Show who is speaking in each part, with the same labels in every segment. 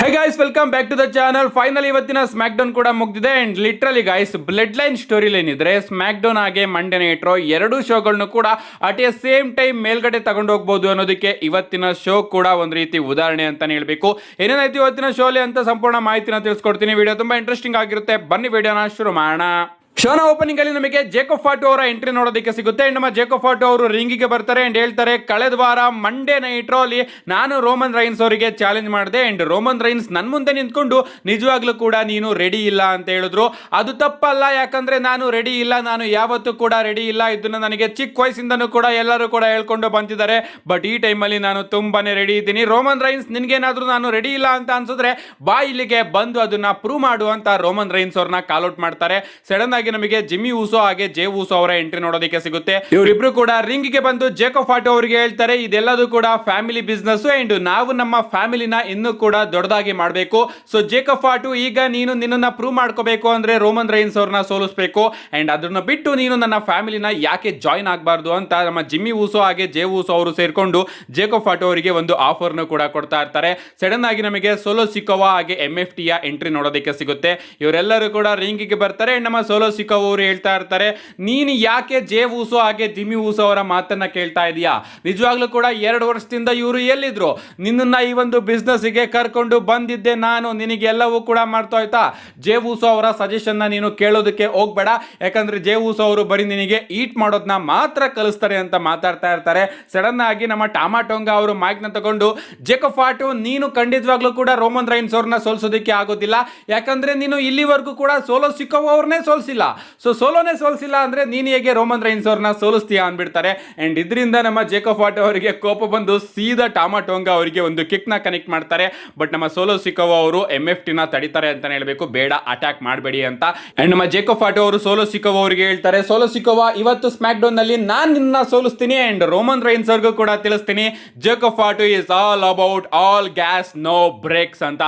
Speaker 1: Hey guys welcome back to the channel. Finally ಇವತ್ತಿನ SmackDown ಕೂಡ ಮುಗ್ದಿದೆ and literally guys bloodline storyline ಇದ್ರೆ SmackDown ಹಾಗೆ Monday night Raw ಎರಡು ಶೋಗಳನ್ನು ಕೂಡ ಅಟ್ ಎ ಸೇಮ್ ಟೈಮ್ ಮೇಲ್ಗಡೆ ತಗೊಂಡು ಹೋಗ್ಬೋದು ಅನ್ನೋದಕ್ಕೆ ಇವತ್ತಿನ ಶೋ ಕೂಡ ಒಂದು ರೀತಿ ಉದಾಹರಣೆ ಅಂತಾನೆ ಹೇಳ್ಬೇಕು. ಏನೇನಾಯ್ತು ಇವತ್ತಿನ ಶೋಲಿ ಅಂತ ಸಂಪೂರ್ಣ ಮಾಹಿತಿನ ತಿಳಿಸ್ಕೊಡ್ತೀನಿ. ವಿಡಿಯೋ ತುಂಬಾ ಇಂಟ್ರೆಸ್ಟಿಂಗ್ ಆಗಿರುತ್ತೆ. ಬನ್ನಿ ವಿಡಿಯೋನ ಶುರು ಮಾಡೋಣ. ಶೋನ ಓಪನಿಂಗ್ ಅಲ್ಲಿ ನಮಗೆ ಜೇಕಬ್ ಫಾಟು ಅವರ ಎಂಟ್ರಿ ನೋಡೋದಕ್ಕೆ ಸಿಗುತ್ತೆ. ನಮ್ಮ ಜೇಕಬ್ ಫಾಟು ಅವರು ರಿಂಗಿಗೆ ಬರ್ತಾರೆ ಅಂಡ್ ಹೇಳ್ತಾರೆ, ಕಳೆದ ವಾರ ಮಂಡೇ ನೈಟ್ ಅಲ್ಲಿ ನಾನು ರೋಮನ್ ರೈನ್ಸ್ ಅವರಿಗೆ ಚಾಲೆಂಜ್ ಮಾಡಿದೆ ಅಂಡ್ ರೋಮನ್ ರೈನ್ಸ್ ನನ್ನ ಮುಂದೆ ನಿಂತ್ಕೊಂಡು ನಿಜವಾಗ್ಲೂ ಕೂಡ ನೀನು ರೆಡಿ ಇಲ್ಲ ಅಂತ ಹೇಳಿದ್ರು. ಅದು ತಪ್ಪಲ್ಲ, ಯಾಕಂದ್ರೆ ನಾನು ರೆಡಿ ಇಲ್ಲ, ನಾನು ಯಾವತ್ತೂ ಕೂಡ ರೆಡಿ ಇಲ್ಲ. ಇದನ್ನ ನನಗೆ ಚಿಕ್ಕ ವಯಸ್ಸಿಂದನೂ ಕೂಡ ಎಲ್ಲರೂ ಕೂಡ ಹೇಳ್ಕೊಂಡು ಬಂದಿದ್ದಾರೆ. ಬಟ್ ಈ ಟೈಮಲ್ಲಿ ನಾನು ತುಂಬಾನೇ ರೆಡಿ ಇದ್ದೀನಿ. ರೋಮನ್ ರೈನ್ಸ್ ನಿನ್ಗೇನಾದ್ರೂ ನಾನು ರೆಡಿ ಇಲ್ಲ ಅಂತ ಅನ್ಸಿದ್ರೆ ಬಾ ಇಲ್ಲಿಗೆ ಬಂದು ಅದನ್ನ ಪ್ರೂವ್ ಮಾಡು ಅಂತ ರೋಮನ್ ರೈನ್ಸ್ ಅವ್ರನ್ನ ಕಾಲ್ಔಟ್ ಮಾಡ್ತಾರೆ. ಸಡನ್ ಆಗಿ ನಮಗೆ ಜಿಮ್ಮಿ ಊಸೋ ಹಾಗೆ ಜೇ ಊಸೋ ಅವರ ಎಂಟ್ರಿ ನೋಡೋದಕ್ಕೆ ಸಿಗುತ್ತೆ. ಇವರಿಬ್ರು ಕೂಡ ರಿಂಗ್ ಗೆ ಬಂದು ಜೇಕಬ್ ಫಾಟು ಅವರಿಗೆ ಹೇಳ್ತಾರೆ, ಇದೆಲ್ಲದೂ ಕೂಡ ಫ್ಯಾಮಿಲಿ ಬಿಸ್ನೆಸ್ ಅಂಡ್ ನಾವು ನಮ್ಮ ಫ್ಯಾಮಿಲಿನ ಇನ್ನೂ ಕೂಡ ದೊಡ್ಡದಾಗಿ ಮಾಡಬೇಕು. ಸೊ ಜೇಕಬ್ ಫಾಟು, ಈಗ ನೀನು ನಿನ್ನನ್ನ ಪ್ರೂವ್ ಮಾಡ್ಕೋಬೇಕು ಅಂದ್ರೆ ರೋಮನ್ ರೈನ್ಸ್ ಅವ್ರನ್ನ ಸೋಲಿಸಬೇಕು ಅಂಡ್ ಅದನ್ನ ಬಿಟ್ಟು ನೀನು ನನ್ನ ಫ್ಯಾಮಿಲಿನ ಯಾಕೆ ಜಾಯಿನ್ ಆಗಬಾರ್ದು ಅಂತ ನಮ್ಮ ಜಿಮ್ಮಿ ಊಸೋ ಹಾಗೆ ಜೇ ಊಸೋ ಅವರು ಸೇರ್ಕೊಂಡು ಜೇಕಬ್ ಫಾಟು ಅವರಿಗೆ ಒಂದು ಆಫರ್ ಕೂಡ ಕೊಡ್ತಾ ಇರ್ತಾರೆ. ಸಡನ್ ಆಗಿ ನಮಗೆ ಸೋಲೋ ಸಿಕೋವಾ ಹಾಗೆ MFT ಯ ಎಂಟ್ರಿ ನೋಡೋದಕ್ಕೆ ಸಿಗುತ್ತೆ. ಇವರೆಲ್ಲರೂ ಕೂಡ ರಿಂಗ್ ಗೆ ಬರ್ತಾರೆ. ನಮ್ಮ ಸೋಲೋ ಸಿಕೋವಾ ಅವರು ಹೇಳ್ತಾ ಇರ್ತಾರೆ, ನೀನು ಯಾಕೆ ಜೇ ಊಸೋ ಹಾಗೆ ಜಿಮ್ಮಿ ಊಸೋ ಅವರ ಮಾತನ್ನ ಕೇಳ್ತಾ ಇದೀಯಾ? ನಿಜವಾಗ್ಲೂ ಕೂಡ 2 ವರ್ಷದಿಂದ ಇವರು ಎಲ್ಲಿದ್ರು? ನಿನ್ನನ್ನ ಈ ಒಂದು ಬಿಸ್ನೆಸ್ ಗೆ ಕರ್ಕೊಂಡು ಬಂದಿದ್ದೆ ನಾನು, ನಿನಗೆ ಎಲ್ಲವೂ ಕೂಡ ಮಾಡ್ತಾ ಆಯ್ತಾ? ಜೇ ಊಸೋ ಅವರ ಸಜೆಷನ್ ನೀನು ಕೇಳೋದಕ್ಕೆ ಹೋಗ್ಬೇಡ, ಯಾಕಂದ್ರೆ ಜೇ ಊಸೋ ಅವರು ಬರೀ ನಿನಗೆ ಈಟ್ ಮಾಡೋದನ್ನ ಮಾತ್ರ ಕಲಿಸ್ತಾರೆ ಅಂತ ಮಾತಾಡ್ತಾ ಇರ್ತಾರೆ. ಸಡನ್ ಆಗಿ ನಮ್ಮ ಟಾಮಾಟೋಂಗ ಅವರು ಮೈಕ್ ನ ತಗೊಂಡು, ಜೇಕಬ್ ಫಾಟು, ನೀನು ಖಂಡಿತವಾಗ್ಲೂ ಕೂಡ ರೋಮನ್ ರೈನ್ಸ್ ಅವ್ರನ್ನ ಸೋಲ್ಸೋದಕ್ಕೆ ಆಗೋದಿಲ್ಲ, ಯಾಕಂದ್ರೆ ನೀನು ಇಲ್ಲಿವರೆಗೂ ಕೂಡ ಸೋಲೋ ಸಿಕೋವಾ ಅವ್ರನ್ನೇ ಸೋಲ್ಸಿಲ್ಲ. ಸೊ ಸೋಲೋನೇ ಸೋಲ್ಸಿಲ್ಲ ಅಂದ್ರೆ ನೀನು ಹೇಗೆ ರೋಮನ್ ರೈನ್ಸ್ ಅವ್ರನ್ನ ಸೋಲಿಸ್ತೀಯಾ ಅಂದ್ಬಿಡ್ತಾರೆ. ಅಂಡ್ ಇದರಿಂದ ನಮ್ಮ ಜೇಕಬ್ ಫಾಟು ಅವರಿಗೆ ಕೋಪ ಬಂದು ಸೀದಾ ಟಾಮಾಟೋಂಗ ಅವರಿಗೆ ಒಂದು ಕಿಕ್ ನ ಕನೆಕ್ಟ್ ಮಾಡ್ತಾರೆ. ಬಟ್ ನಮ್ಮ ಸೋಲೋ ಸಿಕೋವಾ ಅವರು MFT ನ ತಡಿತಾರೆ ಅಂತಾನೆ ಹೇಳ್ಬೇಕು, ಬೇಡ ಅಟ್ಯಾಕ್ ಮಾಡಬೇಡಿ ಅಂತ. ಅಂಡ್ ನಮ್ಮ ಜೇಕಬ್ ಫಾಟು ಅವರು ಸೋಲೋ ಸಿಕೋವಾ ಅವರಿಗೆ ಹೇಳ್ತಾರೆ, ಸೋಲೋ ಸಿಕೋವಾ, ಇವತ್ತು ಸ್ಮ್ಯಾಕ್ ಡೌನ್ ನಲ್ಲಿ ನಾನು ನಿನ್ನ ಸೋಲಿಸ್ತೀನಿ ಅಂಡ್ ರೋಮನ್ ರೈನ್ಸ್ ಅವ್ರಿಗೂ ಕೂಡ ತಿಳಿಸ್ತೀನಿ, Jacob Fatu is all about all gas no brakes ಅಂತ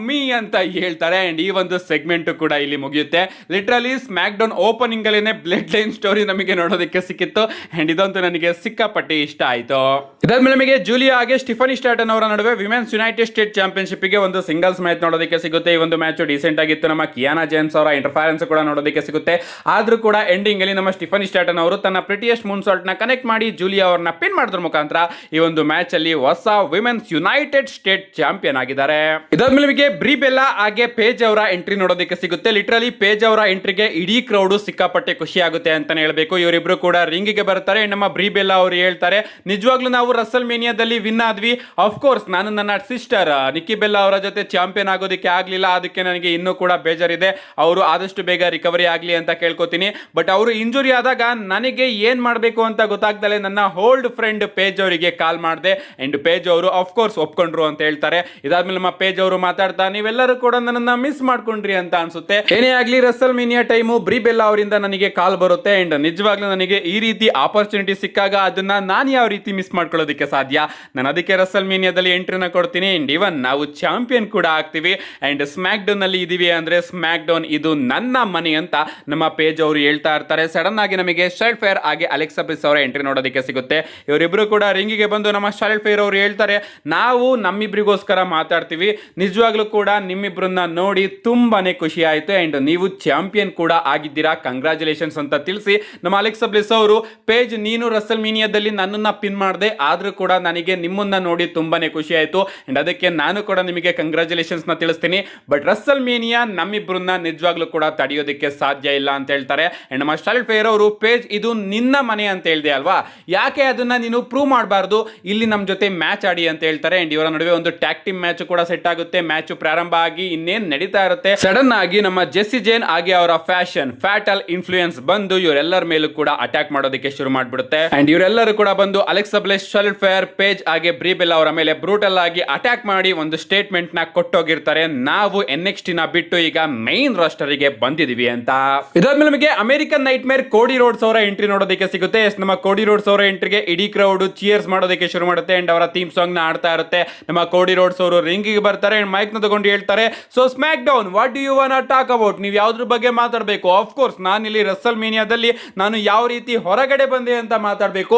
Speaker 1: ಮೀ ಅಂತ ಹೇಳ್ತಾರೆ. ಅಂಡ್ ಈ ಒಂದು ಸೆಗ್ಮೆಂಟ್ ಕೂಡ ಇಲ್ಲಿ ಮುಗಿಯುತ್ತೆ. ಲಿಟ್ರಲಿ ಸ್ಮ್ಯಾಕ್ ಡೌನ್ ಓಪನಿಂಗ್ ಅಲ್ಲೇನೆ ಬ್ಲಡ್ ಲೈನ್ ಸ್ಟೋರಿ ನಮಗೆ ನೋಡೋದಕ್ಕೆ ಸಿಕ್ಕಿತ್ತು ಅಂಡ್ ಇದಂತೂ ನನಗೆ ಸಿಕ್ಕಾಪಟ್ಟೆ ಇಷ್ಟ ಆಯ್ತು. ಇದಾದ್ಮೇಲೆ ನಮಗೆ ಜೂಲಿಯಾ ಹಾಗೆ ಸ್ಟಿಫನಿ ಸ್ಟಾಟನ್ ಅವರ ನಡುವೆ ವಿಮೆನ್ಸ್ ಯುನೈಟೆಡ್ ಸ್ಟೇಟ್ ಚಾಂಪಿಯನ್ಶಿಪ್ ಗೆ ಒಂದು ಸಿಂಗಲ್ಸ್ ಮ್ಯಾಚ್ ನೋಡೋದಕ್ಕೆ ಸಿಗುತ್ತೆ. ಈ ಒಂದು ಮ್ಯಾಚ್ ಡಿಸೆಂಟ್ ಆಗಿತ್ತು. ನಮ್ಮ ಕಿಯಾನಾ ಜೇಮ್ಸ್ ಅವರ ಇಂಟರ್ಫರೆನ್ಸ್ ಕೂಡ ನೋಡೋದಕ್ಕೆ ಸಿಗುತ್ತೆ. ಆದ್ರೂ ಕೂಡ ಎಂಡಿಂಗ್ ಅಲ್ಲಿ ನಮ್ಮ ಸ್ಟಿಫನಿ ಸ್ಟಾಟನ್ ಅವರು ತನ್ನ ಪ್ರಿಟಿಯೆಸ್ಟ್ ಮೂನ್ ಸಾಲ್ಟ್ ನ ಕನೆಕ್ಟ್ ಮಾಡಿ ಜೂಲಿಯಾ ಅವರನ್ನ ಪಿನ್ ಮಾಡೋದ್ರ ಮುಖಾಂತರ ಈ ಒಂದು ಮ್ಯಾಚ್ ಅಲ್ಲಿ ಹೊಸ ವಿಮೆನ್ಸ್ ಯುನೈಟೆಡ್ ಸ್ಟೇಟ್ ಚಾಂಪಿಯನ್ ಆಗಿದ್ದಾರೆ. ಇದಾದ್ಮೇಲೆ ನಮಗೆ ಬ್ರಿ ಬೆಲ್ಲಾ ಹಾಗೆ ಪೇಜ್ ಅವರ ಎಂಟ್ರಿ ನೋಡೋದಕ್ಕೆ ಸಿಗುತ್ತೆ. ಲಿಟ್ರಲಿ ಪೇಜ್ ಅವರ ಎಂಟ್ರಿಗೆ ಇಡೀ ಕ್ರೌಡ್ ಸಿಕ್ಕಾಪಟ್ಟೆ ಖುಷಿ ಆಗುತ್ತೆ ಅಂತಾನೆ ಹೇಳ್ಬೇಕು. ಇವರಿಬ್ರು ಕೂಡ ರಿಂಗ್ ಗೆ ಬರ್ತಾರೆ. ನಮ್ಮ ಬ್ರಿ ಬೆಲ್ಲಾ ಅವರು ಹೇಳ್ತಾರೆ, ನಿಜವಾಗ್ಲೂ ನಾವು ರಸಲ್ ಮೇನಿಯಾದಲ್ಲಿ ವಿನ್ ಆದ್ವಿ. ಆಫ್ ಕೋರ್ಸ್ ನಾನು ನನ್ನ ಸಿಸ್ಟರ್ ನಿಕ್ಕಿ ಬೆಲ್ಲಾ ಅವರ ಜೊತೆ ಚಾಂಪಿಯನ್ ಆಗೋದಕ್ಕೆ ಆಗ್ಲಿಲ್ಲ, ಅದಕ್ಕೆ ನನಗೆ ಇನ್ನೂ ಕೂಡ ಬೇಜಾರಿದೆ. ಅವರು ಆದಷ್ಟು ಬೇಗ ರಿಕವರಿ ಆಗ್ಲಿ ಅಂತ ಕೇಳ್ಕೊತೀನಿ. ಬಟ್ ಅವರು ಇಂಜುರಿ ಆದಾಗ ನನಗೆ ಏನ್ ಮಾಡಬೇಕು ಅಂತ ಗೊತ್ತಾಗ್ದಲೆ ನನ್ನ ಓಲ್ಡ್ ಫ್ರೆಂಡ್ ಪೇಜ್ ಅವರಿಗೆ ಕಾಲ್ ಮಾಡಿದೆ ಅಂಡ್ ಪೇಜ್ ಅವರು ಆಫ್ ಕೋರ್ಸ್ ಒಪ್ಕೊಂಡ್ರು ಅಂತ ಹೇಳ್ತಾರೆ. ಇದಾದ್ಮೇಲೆ ನಮ್ಮ ಪೇಜ್ ಅವರು ಮಾತಾಡ್ತಾ, ನೀವೆಲ್ಲರೂ ಕೂಡ ನನ್ನನ್ನ ಮಿಸ್ ಮಾಡ್ಕೊಂಡ್ರಿ ಅಂತ ಅನ್ಸುತ್ತೆ. ಏನೇ ಆಗ್ಲಿ ರಸಲ್ ಮೇನಿಯಾ ಟೈಮು ಬ್ರಿ ಬೆಲ್ಲಾ ಅವರಿಂದ ನನಗೆ ಕಾಲ್ ಬರುತ್ತೆ ಅಂಡ್ ನಿಜವಾಗ್ಲೂ ನನಗೆ ಈ ರೀತಿ ಆಪರ್ಚುನಿಟಿ ಸಿಕ್ಕಾಗ ಅದನ್ನ ನಾನು ಯಾವ ರೀತಿ ಮಿಸ್ ಮಾಡ್ಕೊಳ್ಳೋದಕ್ಕೆ ಸಾಧ್ಯ? ನಾನು ಅದಕ್ಕೆ ರಸಲ್ ಮೇನಿಯಾದಲ್ಲಿ ಎಂಟ್ರಿನ ಕೊಡ್ತೀನಿ ಅಂಡ್ ಇವನ್ ನಾವು ಚಾಂಪಿಯನ್ ಕೂಡ ಆಗ್ತೀವಿ ಅಂಡ್ ಸ್ಮ್ಯಾಕ್ ಡೌನ್ ಅಲ್ಲಿ ಇದೀವಿ ಅಂದ್ರೆ ಸ್ಮ್ಯಾಕ್ ಡೌನ್ ಇದು ನನ್ನ ಮನೆ ಅಂತ ನಮ್ಮ ಪೇಜ್ ಅವರು ಹೇಳ್ತಾ ಇರ್ತಾರೆ. ಸಡನ್ ಆಗಿ ನಮಗೆ ಶಾರ್ಲೆಟ್ ಫೇರ್ ಹಾಗೆ ಅಲೆಕ್ಸಾ ಬ್ಲಿಸ್ ಅವರ ಎಂಟ್ರಿ ನೋಡೋದಕ್ಕೆ ಸಿಗುತ್ತೆ. ಇವರಿಬ್ರು ಕೂಡ ರಿಂಗಿಗೆ ಬಂದು ನಮ್ಮ ಶಾರ್ಲೆಟ್ ಫೇರ್ ಅವರು ಹೇಳ್ತಾರೆ, ನಾವು ನಮ್ಮಿಬ್ರಿಗೋಸ್ಕರ ಮಾತಾಡ್ತೀವಿ, ನಿಜವಾಗ್ಲೂ ಕೂಡ ನಿಮ್ಮಿಬ್ರನ್ನ ನೋಡಿ ತುಂಬಾನೇ ಖುಷಿ ಆಯ್ತು ಅಂಡ್ ನೀವು ಚಾಂಪಿಯನ್ ಕೂಡ ಆಗಿದ್ದೀರಾ, ಕಂಗ್ರಾಚುಲೇಷನ್ಸ್ ಅಂತ ತಿಳಿಸಿ ನಮ್ಮ ಅಲೆಕ್ಸಾ ಬ್ಲಿಸ್ ಅವರು, ಪೇಜ್ ನೀನು ರಸಲ್ ಮೀನಿಯಾದಲ್ಲಿ ನನ್ನನ್ನ ಪಿನ್ ಮಾಡಿದೆ, ಆದ್ರೂ ಕೂಡ ನನಗೆ ನಿಮ್ಮನ್ನ ನೋಡಿ ತುಂಬಾನೇ ಖುಷಿ ಆಯ್ತು ಅಂಡ್ ಅದಕ್ಕೆ ನಾನು ಕೂಡ ನಿಮಗೆ ಕಂಗ್ರಾಚುಲೇಷನ್ಸ್ ನ ತಿಳಿಸ್ತೀನಿ. ಬಟ್ ರಸಲ್ ಮೇನಿಯಾ ನಮ್ಮಿಬ್ರನ್ನ ನಿಜವಾಗ್ಲೂ ಕೂಡ ತಡೆಯೋದಕ್ಕೆ ಸಾಧ್ಯ ಇಲ್ಲ ಅಂತ ಹೇಳ್ತಾರೆ. ಅಂಡ್ ನಮ್ಮ ಶಾರ್ಲೆಟ್ ಫೇರ್ ಅವರು, ಪೇಜ್ ಇದು ನಿನ್ನ ಮನೆ ಅಂತ ಹೇಳಿದೆ ಅಲ್ವಾ, ಯಾಕೆ ಅದನ್ನ ನೀನು ಪ್ರೂವ್ ಮಾಡಬಾರ್ದು, ಇಲ್ಲಿ ನಮ್ಮ ಜೊತೆ ಮ್ಯಾಚ್ ಆಡಿ ಅಂತ ಹೇಳ್ತಾರೆ. ಅಂಡ್ ಇವರ ನಡುವೆ ಒಂದು ಟ್ಯಾಗ್ ಟೀಮ್ ಮ್ಯಾಚ್ ಕೂಡ ಸೆಟ್ ಆಗುತ್ತೆ. ಮ್ಯಾಚ್ ಪ್ರಾರಂಭ ಆಗಿ ಇನ್ನೇನ್ ನಡೀತಾ ಇರುತ್ತೆ. ಸಡನ್ ಆಗಿ ನಮ್ಮ ಜೆಸ್ಸಿ ಜೇನ್ ಹಾಗೆ ಅವರ ಫ್ಯಾಷನ್ ಫ್ಯಾಟಲ್ ಇನ್ಫ್ಲೂಯೆನ್ಸ್ ಬಂದು ಇವರೆಲ್ಲರ ಮೇಲೂ ಕೂಡ ಅಟ್ಯಾಕ್ ಮಾಡೋದಕ್ಕೆ ಶುರು ಮಾಡ್ಬಿಡುತ್ತೆ ಅಂಡ್ ಇವರೆಲ್ಲರೂ ಕೂಡ ಬಂದು Alexa bliss, Charlotte fair, page ಹಾಗೆ ಬ್ರಿ ಬೆಲ್ಲಾ ಅವರ ಮೇಲೆ ಬ್ರೂಟಲ್ ಆಗಿ ಅಟ್ಯಾಕ್ ಮಾಡಿ ಒಂದು ಸ್ಟೇಟ್ಮೆಂಟ್ ನ ಕೊಟ್ಟೋಗಿರ್ತಾರೆ, ನಾವು NXT ನ ಬಿಟ್ಟು ಈಗ ಮೈನ್ ರಾಸ್ಟರ್ ಗೆ ಬಂದಿದೀವಿ ಅಂತ. ಇದಾದ್ಮೇಲೆ ನಮಗೆ ಅಮೆರಿಕನ್ ನೈಟ್ ಮೇರ್ ಕೋಡಿ ರೋಡ್ಸ್ ಅವರ ಎಂಟ್ರಿ ನೋಡೋದಕ್ಕೆ ಸಿಗುತ್ತೆ. ನಮ್ಮ ಕೋಡಿ ರೋಡ್ಸ್ ಅವರ ಎಂಟ್ರಿಗೆ ಇಡೀ ಕ್ರೌಡ್ ಚೀರ್ಸ್ ಮಾಡೋದಕ್ಕೆ ಶುರು ಮಾಡುತ್ತೆ ಅಂಡ್ ಅವರ ಥೀಮ್ ಸಾಂಗ್ ನ ಆಡ್ತಾ ಇರುತ್ತೆ. ನಮ್ಮ ಕೋಡಿ ರೋಡ್ಸ್ ಅವರು ರಿಂಗ್ ಗೆ ಬರ್ತಾರೆ ಅಂಡ್ ಮೈಕ್ ನ ತಗೊಂಡು ಹೇಳ್ತಾರೆ, so smack down what do you want talk about, ನೀವು ಯಾವ್ದ್ರ ಬಗ್ಗೆ ಬಗ್ಗೆ ಮಾತಾಡಬೇಕು. ಆಫ್ಕೋರ್ಸ್ ನಾನಿಲ್ಲಿ ರಸಲ್ ಮೇನಿಯಾದಲ್ಲಿ ನಾನು ಯಾವ ರೀತಿ ಹೊರಗಡೆ ಬಂದೆ ಅಂತ ಮಾತಾಡಬೇಕು.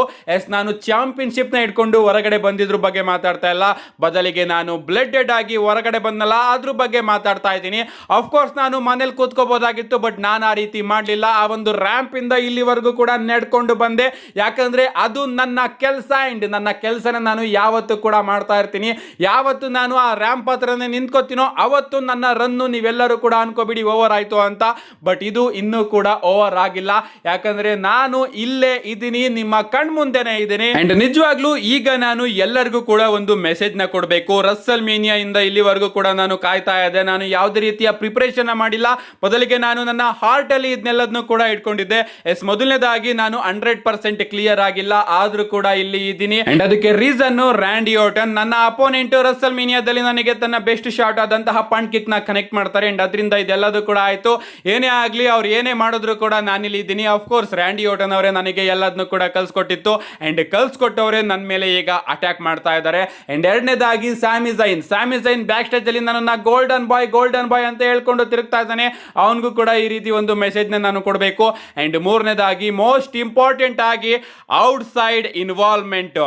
Speaker 1: ನಾನು ಚಾಂಪಿಯನ್ಶಿಪ್ ನ ಇಟ್ಕೊಂಡು ಹೊರಗಡೆ ಬಂದಿದ್ರ ಬಗ್ಗೆ ಮಾತಾಡ್ತಾ ಇಲ್ಲ, ಬದಲಿಗೆ ನಾನು ಬ್ಲಡೆಡ್ ಆಗಿ ಹೊರಗಡೆ ಬಂದಲ್ಲ ಅದ್ರ ಬಗ್ಗೆ ಮಾತಾಡ್ತಾ ಇದ್ದೀನಿ. ಅಫ್ಕೋರ್ಸ್ ನಾನು ಮನೇಲಿ ಕೂತ್ಕೋಬಹುದಾಗಿತ್ತು, ಬಟ್ ನಾನು ಆ ರೀತಿ ಮಾಡಲಿಲ್ಲ. ಆ ಒಂದು ರ್ಯಾಂಪ್ ಇಂದ ಇಲ್ಲಿವರೆಗೂ ಕೂಡ ನಡ್ಕೊಂಡು ಬಂದೆ, ಯಾಕಂದ್ರೆ ಅದು ನನ್ನ ಕೆಲಸ. ಅಂಡ್ ನನ್ನ ಕೆಲಸನ ನಾನು ಯಾವತ್ತು ಕೂಡ ಮಾಡ್ತಾ ಇರ್ತೀನಿ. ಯಾವತ್ತು ನಾನು ಆ ರ್ಯಾಂಪ್ ಹತ್ರನೇ ನಿಂತ್ಕೋತೀನೋ ಅವತ್ತು ನನ್ನ ರನ್ನು ನೀವೆಲ್ಲರೂ ಕೂಡ ಅನ್ಕೋಬಿಡಿ ಓವರ್ ಆಯ್ತು ಅಂತ. ಬಟ್ ಇದು ಇನ್ನೂ ಕೂಡ ಓವರ್ ಆಗಿಲ್ಲ, ಯಾಕಂದ್ರೆ ನಾನು ಇಲ್ಲೇ ಇದ್ದೀನಿ, ನಿಮ್ಮ ಕಣ್ ಮುಂದೆನೆ ಇದ್ದೀನಿ. ಅಂಡ್ ನಿಜವಾಗ್ಲೂ ಈಗ ನಾನು ಎಲ್ಲರಿಗೂ ಕೂಡ ಒಂದು ಮೆಸೇಜ್ ನ ಕೊಡಬೇಕು. ರಸಲ್ ಮೇನಿಯಾ ಇಂದ ಇಲ್ಲಿವರೆಗೂ ಕೂಡ ನಾನು ಕಾಯ್ತಾ ಇದ್ದೆ. ನಾನು ಯಾವುದೇ ರೀತಿಯ ಪ್ರಿಪರೇಷನ್ ಮಾಡಿಲ್ಲ, ಬದಲಿಗೆ ನಾನು ನನ್ನ ಹಾರ್ಟ್ ಅಲ್ಲಿ ಇದನ್ನೆಲ್ಲದನ್ನು ಕೂಡ ಇಟ್ಕೊಂಡಿದ್ದೆ. ಮೊದಲನೇದಾಗಿ ನಾನು 100% ಕ್ಲಿಯರ್ ಆಗಿಲ್ಲ, ಆದ್ರೂ ಕೂಡ ಇಲ್ಲಿ ಇದ್ದೀನಿ. ಅಂಡ್ ಅದಕ್ಕೆ ರೀಸನ್ ರ್ಯಾಂಡಿ ಆರ್ಟನ್. ನನ್ನ ಅಪೋನೆಂಟ್ ರಸಲ್ ಮೇನಿಯಾದಲ್ಲಿ ನನಗೆ ತನ್ನ ಬೆಸ್ಟ್ ಶಾಟ್ ಆದಂತಹ ಪಂಟ್ ಕಿಕ್ ನ ಕನೆಕ್ಟ್ ಮಾಡ್ತಾರೆ. ಅಂಡ್ ಅದರಿಂದ ಇದೆಲ್ಲದೂ ಕೂಡ ಆಯ್ತು. ಏನೇ ಆಗ್ಲಿ, ಅವ್ರು ಏನೇ ಮಾಡಿದ್ರು ಕೂಡ ನಾನಿಲ್ಲಿ ಇದ್ದೀನಿ. ಅಫ್ಕೋರ್ಸ್ ರ್ಯಾಂಡಿ ಆರ್ಟನ್ ಅವರೇ ನನಗೆ ಎಲ್ಲದನ್ನು ಕೂಡ ಕಲ್ಸ್ಕೊಟ್ಟಿತ್ತು. ಅಂಡ್ ಕಲ್ಸ್ಕೊಟ್ಟವರೇ ನನ್ನ ಮೇಲೆ ಈಗ ಅಟ್ಯಾಕ್ ಮಾಡ್ತಾ ಇದ್ದಾರೆ. ಅಂಡ್ ಎರಡನೇದಾಗಿ ಸ್ಯಾಮಿ ಝೈನ್ ಬ್ಯಾಕ್ ಸ್ಟೇಜ್ ಅಲ್ಲಿ ನನ್ನ ಗೋಲ್ಡನ್ ಬಾಯ್ ಅಂತ ಹೇಳ್ಕೊಂಡು ತಿರುಗ್ತಾ ಇದ್ದಾನೆ. ಅವನಿಗೂ ಕೂಡ ಈ ರೀತಿ ಒಂದು ಮೆಸೇಜ್ ನಾನು ಕೊಡಬೇಕು. ಅಂಡ್ ಮೂರನೇದಾಗಿ ಮೋಸ್ಟ್ ಇಂಪಾರ್ಟೆಂಟ್ ಆಗಿ ಔಟ್ ಸೈಡ್ ಇನ್ವಾಲ್ವ್ಮೆಂಟ್.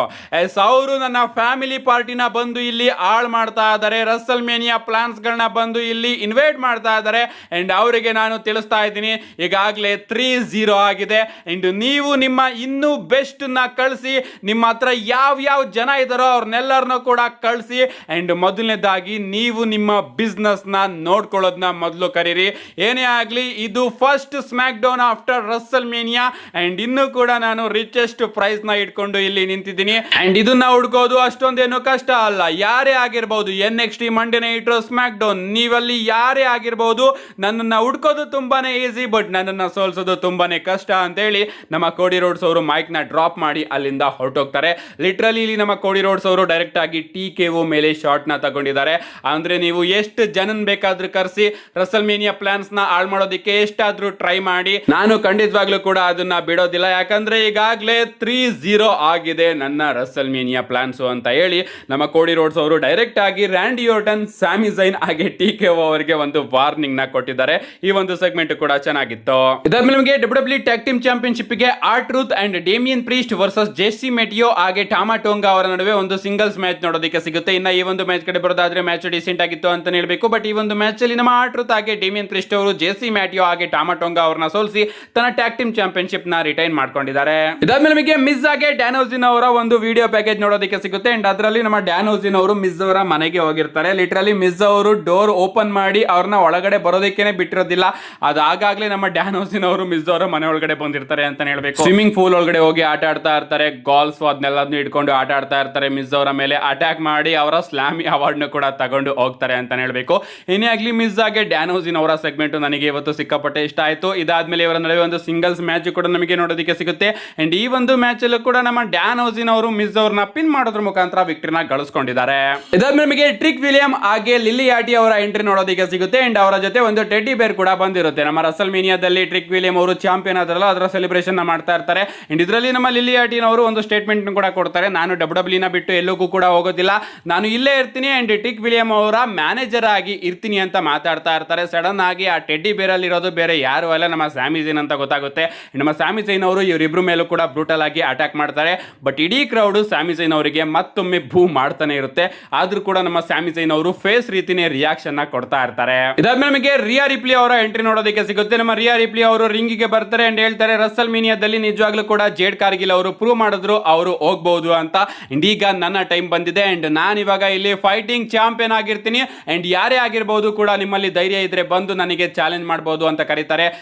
Speaker 1: ಅವರು ನನ್ನ ಫ್ಯಾಮಿಲಿ ಪಾರ್ಟಿನ ಬಂದು ಇಲ್ಲಿ ಹಾಳು ಮಾಡ್ತಾ ಇದ್ದಾರೆ. ರಸಲ್ ಮೇನಿಯಾ ಪ್ಲಾನ್ಸ್ ಗಳನ್ನ ಬಂದು ಇಲ್ಲಿ ಇನ್ವೈಟ್ ಮಾಡ್ತಾ ಇದ್ದಾರೆ. ಅಂಡ್ ಅವರಿಗೆ ನಾನು ತಿಳಿಸ್ತಾ ಇದ್ದೀನಿ, ಈಗಾಗಲೇ 3-0 ಆಗಿದೆ. ಅಂಡ್ ನೀವು ನಿಮ್ಮ ಇನ್ನೂ ಬೆಸ್ಟ್ ನ ಕಳಿಸಿ, ನಿಮ್ಮ ಹತ್ರ ಯಾವ ಜನ ಇದ್ದಾರೋ ಅವ್ರನ್ನೆಲ್ಲರನ್ನು ಕೂಡ ಕಳಿಸಿ. ಅಂಡ್ ಮೊದಲನೇದಾಗಿ ನೀವು ನಿಮ್ಮ ಬಿಸ್ನೆಸ್ ನ ನೋಡ್ಕೊಳ್ಳೋದನ್ನ ಮೊದಲು ಕರೀರಿ. ಏನೇ ಆಗ್ಲಿ, ಇದು first smack down after Russell mania. And ಇನ್ನು ಕೂಡ ನಾನು ರಿಚೆಸ್ಟ್ ಪ್ರೈಸ್ ನ ಇಟ್ಕೊಂಡು ಇಲ್ಲಿ ನಿಂತಿದ್ದೀನಿ. ಅಂಡ್ ಇದನ್ನ ಹುಡ್ಕೋದು ಅಷ್ಟೊಂದೇನು ಕಷ್ಟ ಅಲ್ಲ. ಯಾರೇ ಆಗಿರ್ಬಹುದು, NXT Monday night smack down, ನೀವಲ್ಲಿ ಯಾರೇ ಆಗಿರ್ಬಹುದು, ನನ್ನನ್ನ ಹುಡ್ಕೋದು ತುಂಬಾನೇ ಈಸಿ, ಬಟ್ ನನ್ನನ್ನ ಸೋಲ್ಸೋದು ತುಂಬಾನೇ ಕಷ್ಟ ಅಂತ ಹೇಳಿ ನಮ್ಮ ಕೋಡಿ ರೋಡ್ಸ್ ಅವರು ಮೈಕ್ ನ ಡ್ರಾಪ್ ಮಾಡಿ ಅಲ್ಲಿಂದ ಹೊರಟೋಗ್ತಾರೆ. ಲಿಟ್ರಲಿ ಇಲ್ಲಿ ನಮ್ಮ ಕೋಡಿ ರೋಡ್ಸ್ ಅವರು ಡೈರೆಕ್ಟ್ ಆಗಿ TKO ಮೇಲೆ ಶಾಟ್ ನ ತಗೊಂಡಿದ್ದಾರೆ. ಅಂದ್ರೆ ನೀವು ಎಷ್ಟು ಜನನ್ ಬೇಕಾದ್ರೂ ಕರೆಸಿ ರಸಲ್ ಮೇನಿಯಾ ಪ್ಲಾನ್ಸ್ ನ ಹಾಳು ಮಾಡೋದಕ್ಕೆ ಎಷ್ಟಾದ್ರೂ ಟ್ರೈ ಮಾಡಿ, ನಾನು ಖಂಡಿತವಾಗ್ಲೂ ಕೂಡ ಅದನ್ನ ಬಿಡೋದಿಲ್ಲ. ಯಾಕಂದ್ರೆ ಈಗಾಗಲೇ 3-0 ಆಗಿದೆ ನನ್ನ ರಸಲ್ ಮೇನಿಯಾ ಪ್ಲಾನ್ಸ್ ಅಂತ ಹೇಳಿ ನಮ್ಮ ಕೋಡಿ ರೋಡ್ಸ್ ಅವರು ಡೈರೆಕ್ಟ್ ಆಗಿ ರ್ಯಾಂಡಿ ಆರ್ಟನ್, ಸ್ಯಾಮಿ ಝೈನ್ ಹಾಗೆ TKO ಅವರಿಗೆ ಒಂದು ವಾರ್ನಿಂಗ್ ನ ಕೊಟ್ಟಿದ್ದಾರೆ. ಈ ಒಂದು ಸೆಗ್ಮೆಂಟ್ ಕೂಡ ಚೆನ್ನಾಗಿತ್ತು. ಇದಾದ್ಮೇಲೆ ನಿಮಗೆ WWE ಟ್ಯಾಗ್ ಟೀಮ್ ಚಾಂಪಿಯನ್ಶಿಪ್ ಗೆ R Truth and Damian Priest versus JC Mateo ಹಾಗೆ ಟಾಮಾ ಟೋಂಗಾ ಅವರ ನಡುವೆ ಒಂದು ಸಿಂಗಲ್ಸ್ ಮ್ಯಾಚ್ ನೋಡೋದಕ್ಕೆ ಸಿಗುತ್ತೆ. ಇನ್ನ ಈ ಒಂದು ಮ್ಯಾಚ್ ಕಡೆ ಬರೋದಾದ್ರೆ ಮ್ಯಾಚ್ ಡಿಸೆಂಟ್ ಆಗಿತ್ತು ಅಂತ ಹೇಳಬೇಕು. ಬಟ್ ಈ ಒಂದು ಮ್ಯಾಚ್ ಅಲ್ಲಿ ನಮ್ಮ ಆರ್-ಟ್ರೂತ್ ಹಾಗೆ ಡೇಮಿಯನ್ ಪ್ರೀಸ್ಟ್ ಅವರು ಜೆಸ್ಸಿ ಮೆಟಿಯೋ ಹಾಗೆ ಟಾಮಾ ಟೋಂಗಾ ಅವರನ್ನ ಸೋಲಿಸಿ ತನ್ನ ಟ್ಯಾಗ್ ಟೀಮ್ ಚಾಂಪಿಯನ್ಶಿಪ್ ನ ರಿಟೈನ್ ಮಾಡ್ಕೊಂಡಿದ್ದಾರೆ. ಇದಾದ್ಮೇಲೆ ನಮಗೆ ಮಿಸ್ ಹಾಗೆ ಡ್ಯಾನ್ ಹೌಸಿನ್ ಅವರ ಒಂದು ವಿಡಿಯೋ ಪ್ಯಾಕೇಜ್ ನೋಡೋದಕ್ಕೆ ಸಿಗುತ್ತೆ. ಅಂಡ್ ಅದರಲ್ಲಿ ನಮ್ಮ ಡ್ಯಾನ್ ಹೌಸಿನ್ ಅವರು ಮಿಸ್ ಅವರ ಮನೆಗೆ ಹೋಗಿರ್ತಾರೆ. ಲಿಟರಲಿ ಮಿಸ್ ಅವರು ಡೋರ್ ಓಪನ್ ಮಾಡಿ ಅವ್ರನ್ನ ಒಳಗಡೆ ಬರೋದಕ್ಕೇನೆ ಬಿಟ್ಟಿರೋದಿಲ್ಲ. ಅದಾಗಲೇ ನಮ್ಮ ಡ್ಯಾನ್ ಹೌಸಿನ್ ಅವರು ಮಿಸ್ ಅವರ ಮನೆ ಒಳಗಡೆ ಬಂದಿರ್ತಾರೆ ಅಂತ ಹೇಳ್ಬೇಕು. ಸ್ವಿಮ್ಮಿಂಗ್ ಪೂಲ್ ಒಳಗಡೆ ಹೋಗಿ ಆಟ ಆಡ್ತಾ ಇರ್ತಾರೆ, ಗಾಲ್ಸ್ ಅದನ್ನೆಲ್ಲದನ್ನು ಇಟ್ಕೊಂಡು ಆಟ ಆಡ್ತಾ ಇರ್ತಾರೆ. ಮಿಸ್ ಅವರ ಮೇಲೆ ಅಟ್ಯಾಕ್ ಮಾಡಿ ಅವರ ಸ್ಲಾಮಿ ಅವಾರ್ಡ್ ಕೂಡ ತಗೊಂಡು ಹೋಗ್ತಾರೆ ಅಂತ ಹೇಳ್ಬೇಕು. ಏನೇ ಆಗ್ಲಿ, ಮಿಸ್ ಆಗಿ ಡ್ಯಾನ್ ಹೌಸಿನ್ ಅವರ ಸೆಗ್ಮೆಂಟ್ ನನಗೆ ಇವತ್ತು ಸಿಕ್ಕಾಪಟ್ಟೆ ಇಷ್ಟ ಆಯ್ತು. ಇದಾದ್ಮೇಲೆ ಇವರ ನಡುವೆ ಒಂದು ಸಿಂಗಲ್ಸ್ ಮ್ಯಾಚ್ ಕೂಡ ನಮಗೆ ನೋಡೋದಕ್ಕೆ ಸಿಗುತ್ತೆ. ಅಂಡ್ ಈ ಒಂದು ಮ್ಯಾಚ್ ಅಲ್ಲೂ ಕೂಡ ನಮ್ಮ ಡ್ಯಾನ್ ಹೌಸಿನ್ ಅವರು ಮಿಸ್ ಅವ್ರನ್ನ ಪಿನ್ ಮಾಡೋದ್ರ ಮುಖಾಂತರ ವಿಕ್ಟರಿನ ಗಳಿಸ್ಕೊಂಡಿದ್ದಾರೆ. ಇದಾದ್ಮೇಲೆ ನಮಗೆ ಟ್ರಿಕ್ ವಿಲಿಯಂ ಹಾಗೆ ಲಿಲಿ ಆಟಿ ಅವರ ಎಂಟ್ರಿ ನೋಡೋದಕ್ಕೆ ಸಿಗುತ್ತೆ. ಅಂಡ್ ಅವರ ಜೊತೆ ಒಂದು ಟೆಡ್ಡಿ ಬೇರ್ ಕೂಡ ಬಂದಿರುತ್ತೆ. ನಮ್ಮ ರಸಲ್ ಮೇನಿಯಾದಲ್ಲಿ ಟ್ರಿಕ್ ವಿಲಿಯಂ ಅವರು ಚಾಂಪಿಯನ್ ಆದ್ರಲ್ಲ, ಅದರ ಸೆಲೆಬ್ರೇಷನ್ ಮಾಡ್ತಾ ಇರ್ತಾರೆ. ಅಂಡ್ ಇದರಲ್ಲಿ ನಮ್ಮ ಲಿಲಿ ಆಟಿನ್ ಅವರು ಒಂದು ಸ್ಟೇಟ್ಮೆಂಟ್ ಕೂಡ ಕೊಡ್ತಾರೆ, ನಾನು WWE ನ ಬಿಟ್ಟು ಎಲ್ಲಕ್ಕೂ ಕೂಡ ಹೋಗೋದಿಲ್ಲ, ನಾನು ಇಲ್ಲೇ ಇರ್ತೀನಿ. ಅಂಡ್ ಟ್ರಿಕ್ ವಿಲಿಯಂ ಅವರ ಮ್ಯಾನೇಜರ್ ಆಗಿ ಇರ್ತೀನಿ ಅಂತ ಮಾತಾಡ್ತಾ ಇರ್ತಾರೆ. ಸಡನ್ ಆಗಿ ಆ ಟೆಡ್ಡಿ ಬೇರ್ ಅಲ್ಲಿ ಇರೋದು ಬೇರೆ ಯಾರು ಅಲ್ಲ, ನಮ್ಮ ಸ್ಯಾಮಿ ಝೈನ್ ಅಂತ ಗೊತ್ತಾಗುತ್ತೆ. ನಮ್ಮ ಸ್ಯಾಮಿ ಝೈನ್ ಅವರು ಇವರಿಬ್ರು ಮೇಲೂ ಕೂಡ ಬ್ರೂಟಲ್ ಆಗಿ ಅಟ್ಯಾಕ್ ಮಾಡ್ತಾರೆ. ಬಟ್ ಇಡೀ ಕ್ರೌಡ್ ಸ್ಯಾಮಿ ಝೈನ್ ಅವರಿಗೆ ಮತ್ತೊಮ್ಮೆ ಭೂ ಮಾಡ್ತಾನೆ ಇರುತ್ತೆ. ಆದ್ರೂ ಕೂಡ ನಮ್ಮ ಸ್ಯಾಮಿ ಝೈನ್ ಅವರು ಫೇಸ್ ರೀತಿನೇ ರಿಯಾಕ್ಷನ್ ನ ಕೊಡ್ತಾ ಇರ್ತಾರೆ. ಇದಾದ್ಮೇಲೆ ನಮಗೆ ರಿಯಾ ರಿಪ್ಲಿ ಅವರ ಎಂಟ್ರಿ ನೋಡೋದಕ್ಕೆ ಸಿಗುತ್ತೆ. ನಮ್ಮ ರಿಯಾ ರಿಪ್ಲಿ ಅವರು ರಿಂಗ್ ಗೆ ಬರ್ತಾರೆ ಅಂಡ್ ಹೇಳ್ತಾರೆ, ರಸಲ್ ಮೇನಿಯಾದಲ್ಲಿ ನಿಜವಾಗ್ಲೂ ಕೂಡ ಜೇಡ್ ಕಾರ್ಗಿಲ್ ಅವರು ಪ್ರೂವ್ ಮಾಡಿದ್ರು ಅವರು ಹೋಗಬಹುದು ಅಂತ. ಅಂಡ್ ಈಗ ನನ್ನ ಟೈಮ್ ಬಂದಿದೆ ಅಂಡ್ ನಾನು ಇವಾಗ ಇಲ್ಲಿ ಫೈಟಿಂಗ್ ಚಾಂಪಿಯನ್ ಆಗಿರ್ತೀನಿ. ಅಂಡ್ ಯಾರೇ ಆಗಿರಬಹುದು ಕೂಡ ನಿಮ್ಮಲ್ಲಿ ಧೈರ್ಯ ಇದ್ರೆ ಬಂದು ನನಗೆ ಚಾಲೆಂಜ್ ಮಾಡಬಹುದು ಅಂತ ಕರೀತಾರೆ.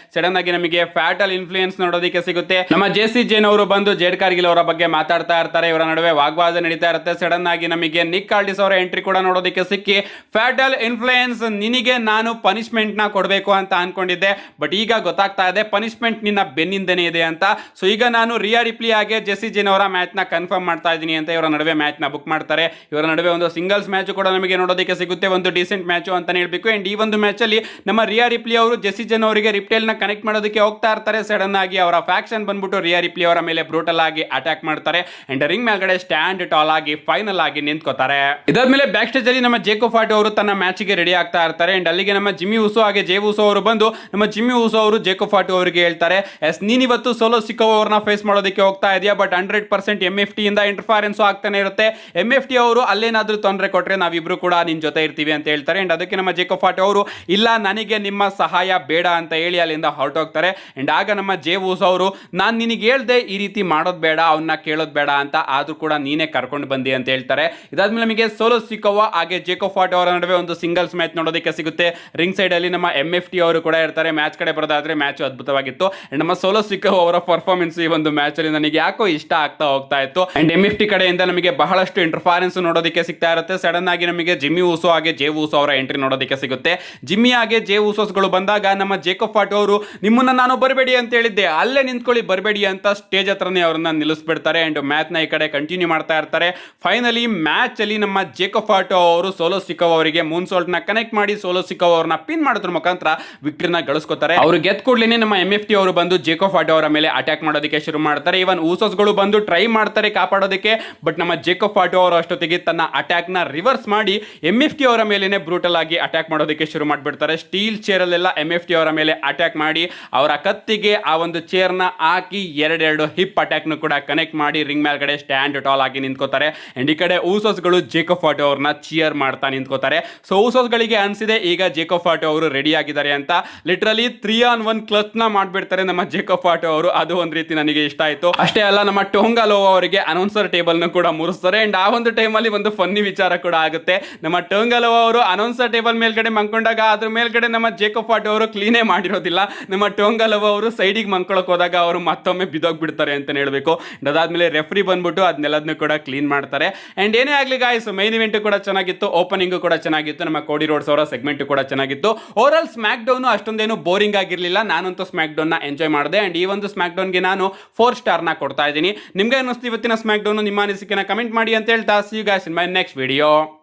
Speaker 1: ಸಡನ್ ಆಗಿ ನಮಗೆ ಫ್ಯಾಟಲ್ ಇನ್ಫ್ಲೂಯೆನ್ಸ್ ನೋಡೋದಕ್ಕೆ ಸಿಗುತ್ತೆ. ನಮ್ಮ ಜೆಸಿ ಜೇನ್ ಅವರು ಬಂದು ಜೇಡ್ ಕಾರ್ಗಿಲ್ ಅವರ ಬಗ್ಗೆ ಮಾತಾಡ್ತಾ ಇರ್ತಾರೆ. ಇವರ ನಡುವೆ ವಾಗ್ವಾದ ನಡೀತಾ ಇರುತ್ತೆ. ಸಡನ್ ಆಗಿ ನಮಗೆ ನಿಕ್ ಆಲ್ಡಿಸ್ ಅವರ ಎಂಟ್ರಿ ಕೂಡ ನೋಡೋದಕ್ಕೆ ಸಿಕ್ಕಿ, ಫ್ಯಾಟಲ್ ಇನ್ಫ್ಲೂಯೆನ್ಸ್, ನಿನಗೆ ನಾನು ಪನಿಷ್ಮೆಂಟ್ ನ ಕೊಡಬೇಕು ಅಂತ ಅನ್ಕೊಂಡಿದ್ದೆ, ಬಟ್ ಈಗ ಗೊತ್ತಾಗ್ತಾ ಇದೆ ಪನಿಷ್ಮೆಂಟ್ ನಿನ್ನ ಬೆನ್ನಿಂದನೇ ಇದೆ ಅಂತ. ಸೊ ಈಗ ನಾನು ರಿಯಾ ರಿಪ್ಲಿ ಹಾಗೆ ಜೆಸಿ ಜೇನ್ ಅವರ ಮ್ಯಾಚ್ ನ ಕನ್ಫರ್ಮ್ ಮಾಡ್ತಾ ಇದ್ದೀನಿ ಅಂತ ಇವರ ನಡುವೆ ಮ್ಯಾಚ್ ನ ಬುಕ್ ಮಾಡ್ತಾರೆ. ಇವರ ನಡುವೆ ಒಂದು ಸಿಂಗಲ್ಸ್ ಮ್ಯಾಚ್ ಕೂಡ ನಮಗೆ ನೋಡೋದಕ್ಕೆ ಸಿಗುತ್ತೆ, ಒಂದು ಡಿಸೆಂಟ್ ಮ್ಯಾಚ್ ಅಂತಾನೆ ಹೇಳ್ಬೇಕು. ಅಂಡ್ ಈ ಒಂದು ಮ್ಯಾಚ್ ಅಲ್ಲಿ ನಮ್ಮ ರಿಯಾ ರಿಪ್ಲಿ ಅವರು ಜೆಸಿ ಜೇನ್ ಅವರಿಗೆ ರಿಪ್ಟೇಲ್ ನ ಕನೆಕ್ಟ್ ಮಾಡೋದಕ್ಕೆ ಹೋಗ್ತಾ ಇರ್ತಾರೆ. ಸಡನ್ ಆಗಿ ಅವರ ಫ್ಯಾಕ್ಷನ್ ಬಂದ್ಬಿಟ್ಟು ರಿಯಾ ರಿಪ್ಲಿ ಅವರ ಮೇಲೆ ಬ್ರೂಟಲ್ ಆಗಿ ಅಟ್ಯಾಕ್ ಮಾಡ್ತಾರೆ. ಅಂಡ್ ರಿಂಗ್ ಮೇಲ್ಗಡೆ ಸ್ಟ್ಯಾಂಡ್ ಟಾಲ್ ಆಗಿ ಫೈನಲ್ ಆಗಿ ನಿಂತ್ಕೋತಾರೆ. ಇದಾದ್ಮೇಲೆ ಬ್ಯಾಕ್ ಸ್ಟೇಜ್ ಅಲ್ಲಿ ನಮ್ಮ ಜೇಕೋ ಫಾಟ್ ಅವರು ತನ್ನ ಮ್ಯಾಚ್ ಗೆ ರೆಡಿ ಆಗ್ತಾ ಇರ್ತಾರೆ. ಅಂಡ್ ಅಲ್ಲಿಗೆ ನಮ್ಮ ಜಿಮ್ಮಿ ಉಸೋ ಹಾಗೆ ಜೇ ಉಸೋ ಅವರು ಬಂದು ನಮ್ಮ ಜಿಮ್ಮಿ ಊಸೋ ಅವರು ಜೇಕೋಬ್ ಫಾಟು ಅವರಿಗೆ ಹೇಳ್ತಾರೆ, ಎಸ್ ನೀನ್ ಇವತ್ತು ಸೋಲೋ ಸಿಕೋವಾ ಅವ್ರನ್ನ ಫೇಸ್ ಮಾಡೋದಕ್ಕೆ ಹೋಗ್ತಾ ಇದೆಯಾ, ಬಟ್ 100% MFT ಇಂದ ಇಂಟರ್ಫರೆನ್ಸ್ ಆಗ್ತಾನೆ ಇರುತ್ತೆ. MFT ಅವರು ಅಲ್ಲೇನಾದ್ರೂ ತೊಂದರೆ ಕೊಟ್ರೆ ನಾವಿಬ್ರು ಕೂಡ ನಿನ್ ಜೊತೆ ಇರ್ತೀವಿ ಅಂತ ಹೇಳ್ತಾರೆ. ಅಂಡ್ ಅದಕ್ಕೆ ನಮ್ಮ ಜೇಕೋಬ್ ಫಾಟು ಅವರು ಇಲ್ಲ ನನಗೆ ನಿಮ್ಮ ಸಹಾಯ ಬೇಡ ಅಂತ ಹೇಳಿ ಅಲ್ಲಿಂದ ಹೊರಟೋಗ್ತಾರೆ. ಅಂಡ್ ಆಗ ನಮ್ಮ ಜೇ ಊಸೋ ಅವರು ನಾನು ನಿನಗೆ ಹೇಳ್ದೆ ಈ ರೀತಿ ಮಾಡೋದು ಬೇಡ, ಅವನ್ನ ಕೇಳೋದು ಬೇಡ ಅಂತ, ಆದ್ರೂ ಕೂಡ ನೀನೇ ಕರ್ಕೊಂಡು ಬಂದಿ ಅಂತ ಹೇಳ್ತಾರೆ. ಇದಾದ್ಮೇಲೆ ನಮಗೆ ಸೋಲೋ ಸಿಕೋವಾ ಹಾಗೆ ಜೇಕೋಬ್ ಫಾಟು ಅವರ ನಡುವೆ ಒಂದು ಸಿಂಗಲ್ಸ್ ಮ್ಯಾಚ್ ನೋಡೋದಕ್ಕೆ ಸಿಗುತ್ತೆ. ರಿಂಗ್ ಸೈಡ್ ಅಲ್ಲಿ ನಮ್ಮ MFT ಅವರು ಕೂಡ ಇರ್ತಾರೆ. ಮ್ಯಾಚ್ ಕಡೆ ಬರೋದಾದ್ರೆ ಮ್ಯಾಚ್ ಅದ್ಭುತವಾಗಿತ್ತು. ಅಂಡ್ ನಮ್ಮ ಸೋಲೋ ಸಿಕೋವಾ ಅವರ ಪರ್ಫಾರ್ಮೆನ್ಸ್ ಈ ಒಂದು ಮ್ಯಾಚ್ ಅಲ್ಲಿ ನನಗೆ ಯಾಕೋ ಇಷ್ಟ ಆಗ್ತಾ ಹೋಗ್ತಾ ಇತ್ತು. ಅಂಡ್ MFT ಕಡೆಯಿಂದ ನಮಗೆ ಬಹಳಷ್ಟು ಇಂಟರ್ಫರೆನ್ಸ್ ನೋಡೋದಕ್ಕೆ ಸಿಗ್ತಾ ಇರುತ್ತೆ. ಸಡನ್ ಆಗಿ ನಮಗೆ ಜಿಮ್ಮಿ ಊಸೋ ಹಾಗೆ ಜೇ ಊಸೋ ಅವರ ಎಂಟ್ರಿ ನೋಡೋದಕ್ಕೆ ಸಿಗುತ್ತೆ. ಜಿಮ್ಮಿ ಹಾಗೆ ಜೇ ಊಸೋಸ್ಗಳು ಬಂದಾಗ ನಮ್ಮ ಜೇಕೋಬ್ ಫಾಟು ಅವರು ನಿಮ್ಮನ್ನ ನಾನು ಬರಬೇಡಿ ಅಂತ ಹೇಳಿದ್ದೆ, ಅಲ್ಲೇ ನಿಂತ್ಕೊಳ್ಳಿ ಬರಬೇಡಿ ಅಂತ ಸ್ಟೇಜ್ ಹತ್ರನೇ ಅವ್ರನ್ನ ನಿಲ್ಲಿಸ್ಬಿಡ್ತಾರೆ. ಅಂಡ್ ಮ್ಯಾಚ್ ನ ಈ ಕಡೆ ಕಂಟಿನ್ಯೂ ಮಾಡ್ತಾ ಇರ್ತಾರೆ. ಫೈನಲಿ ಮ್ಯಾಚ್ ಅಲ್ಲಿ ನಮ್ಮ ಜೇಕೋಬ್ ಫಾಟು ಅವರು ಸೋಲೋ ಸಿಕೋವಾ ಅವರಿಗೆ ಮೂನ್ ಸಾಲ್ಟ್ ನ ಕನೆಕ್ಟ್ ಮಾಡಿ ಸೋಲೋ ಸಿಕೋವಾ ಅವ್ರನ್ನ ಪಿನ್ ಮಾಡೋದ್ರ ಮುಖಾಂತರ ವಿಕ್ಟರಿನ ಗಳಿಸ್ಕೊತಾರೆ. ಅವರು ಗೆದ್ದ ಕೂಡಲೇ ನಮ್ಮ MFT ಅವರು ಬಂದು ಜೇಕೋಬ್ ಫಾಟು ಅವರ ಮೇಲೆ ಅಟ್ಯಾಕ್ ಮಾಡೋದಕ್ಕೆ ಶುರು ಮಾಡ್ತಾರೆ. ಇವನ್ ಊಸೋಸ್ಗಳು ಬಂದು ಟ್ರೈ ಮಾಡ್ತಾರೆ ಕಾಪಾಡೋದಕ್ಕೆ, ಬಟ್ ನಮ್ಮ ಜೇಕೋಬ್ ಫಾಟು ಅವರು ಅಷ್ಟೊತ್ತಿಗೆ ತನ್ನ ಅಟ್ಯಾಕ್ ನ ರಿವರ್ಸ್ ಮಾಡಿ MFT ಅವರ ಮೇಲೆನೆ ಬ್ರೂಟಲ್ ಆಗಿ ಅಟ್ಯಾಕ್ ಮಾಡೋದಕ್ಕೆ ಶುರು ಮಾಡಿಬಿಡ್ತಾರೆ. ಸ್ಟೀಲ್ ಚೇರ್ ಅಲ್ಲೆಲ್ಲ MFT ಅವರ ಮೇಲೆ ಅಟ್ಯಾಕ್ ಮಾಡಿ ಅವರ ಕತ್ತಿಗೆ ಆ ಒಂದು ಚೇರ್ ನ ಹಾಕಿ ಎರಡೆರಡು ಹಿಪ್ ಅಟ್ಯಾಕ್ ನು ಕೂಡ ಕನೆಕ್ಟ್ ಮಾಡಿ ರಿಂಗ್ ಮೇಲ್ಗಡೆ ಸ್ಟ್ಯಾಂಡ್ ಟಾಲ್ ಆಗಿ ನಿಂತ್ಕೋತಾರೆ. ಅಂಡ್ ಈ ಕಡೆ ಊಸೋಸ್ಗಳು ಜೇಕೋಬ್ ಫಾಟು ಅವ್ರನ್ನ ಚಿಯರ್ ಮಾಡ್ತಾ ನಿಂತ್ಕೋತಾರೆ. ಸೊ ಊಸೋಸ್ಗಳಿಗೆ ಅನ್ಸಿದೆ ಈಗ ಜೇಕೋಬ್ ಫಾಟು ಅವರು ರೆಡಿ ಆಗಿದ್ದಾರೆ ಅಂತ. ಲಿಟರಲಿ 3-on-1 ಕ್ಲಚ್ ನ ಮಾಡ್ಬಿಡ್ತಾರೆ ನಮ್ಮ ಜೇಕೋಬ್ ಫಾಟು ಅವರು. ಅದು ಒಂದ್ ರೀತಿ ನನಗೆ ಇಷ್ಟ ಆಯ್ತು. ಅಷ್ಟೇ ಅಲ್ಲ, ನಮ್ಮ ಟೊಂಗಾ ಲೋವಾ ಅವರಿಗೆ ಅನೌನ್ಸರ್ ಟೇಬಲ್ ನ ಕೂಡ ಮುರಿಸ್ತಾರೆ. ಅಂಡ್ ಆ ಒಂದು ಟೈಮ್ ಅಲ್ಲಿ ಒಂದು ಫನ್ನಿ ವಿಚಾರ ಕೂಡ ಆಗುತ್ತೆ. ನಮ್ಮ ಟೊಂಗಾ ಲೋವಾ ಅವರು ಅನೌನ್ಸರ್ ಟೇಬಲ್ ಮೇಲ್ಗಡೆ ಮಂಕೊಂಡಾಗ ಅದ್ರ ಮೇಲ್ಗಡೆ ನಮ್ಮ ಜೇಕೋಬ್ ಫಾಟು ಅವರು ಕ್ಲೀನೇ ಮಾಡಿರೋದಿಲ್ಲ. ನಮ್ಮ ಟೊಂಗಾ ಲೋವಾ ಅವರು ಸೈಡಿಗೆ ಮಂಕೊಳಕ್ ಹೋದಾಗ ಅವರು ಮತ್ತೊಮ್ಮೆ ಬಿದ್ದೋಗ್ಬಿಡ್ತಾರೆ ಅಂತ ಹೇಳ್ಬೇಕು. ಅದಾದ್ಮೇಲೆ ರೆಫ್ರಿ ಬಂದ್ಬಿಟ್ಟು ಅದನ್ನೆಲ್ಲದನ್ನು ಕೂಡ ಕ್ಲೀನ್ ಮಾಡ್ತಾರೆ. ಅಂಡ್ ಏನೇ ಆಗ್ಲಿ ಗಾಯ್ಸ್, ಮೈನ್ ಇವೆಂಟ್ ಕೂಡ ಚೆನ್ನಾಗಿತ್ತು, ಓಪನಿಂಗ್ ಕೂಡ ಚೆನ್ನಾಗಿತ್ತು, ನಮ್ಮ ಕೋಡಿ ರೋಡ್ಸ್ ಅವರ ಸೆಗ್ಮೆಂಟ್ ಕೂಡ ಚೆನ್ನಾಗಿತ್ತು. ಓವರ್ ಆಲ್ ಸ್ಮ್ಯಾಕ್ ಡೌನ್ ಅಷ್ಟೊಂದೇನು ಬೋರಿಂಗ್ ಆಗಿರ್ಲಿಲ್ಲ. ನಾನಂತೂ ಸ್ಮ್ಯಾಕ್ ಡೌನ್ ನ ಎಂಜಾಯ್ ಮಾಡಿದೆ. ಅಂಡ್ ಈ ಒಂದು ಸ್ಮ್ಯಾಕ್ ಡೌನ್ ಗೆ ನಾನು 4 ಸ್ಟಾರ್ ನ ಕೊಡ್ತಾ ಇದ್ದೀನಿ. ನಿಮ್ಗೆ ಅನ್ನಿಸ್ತು ಇವತ್ತಿನ ಸ್ಮ್ಯಾಕ್ ಡೌನ್? ನಿಮ್ಮ ಅನಿಸಿಕೆನ ಕಮೆಂಟ್ ಮಾಡಿ ಅಂತ ಹೇಳ್ತಾ, see you guys in my next video.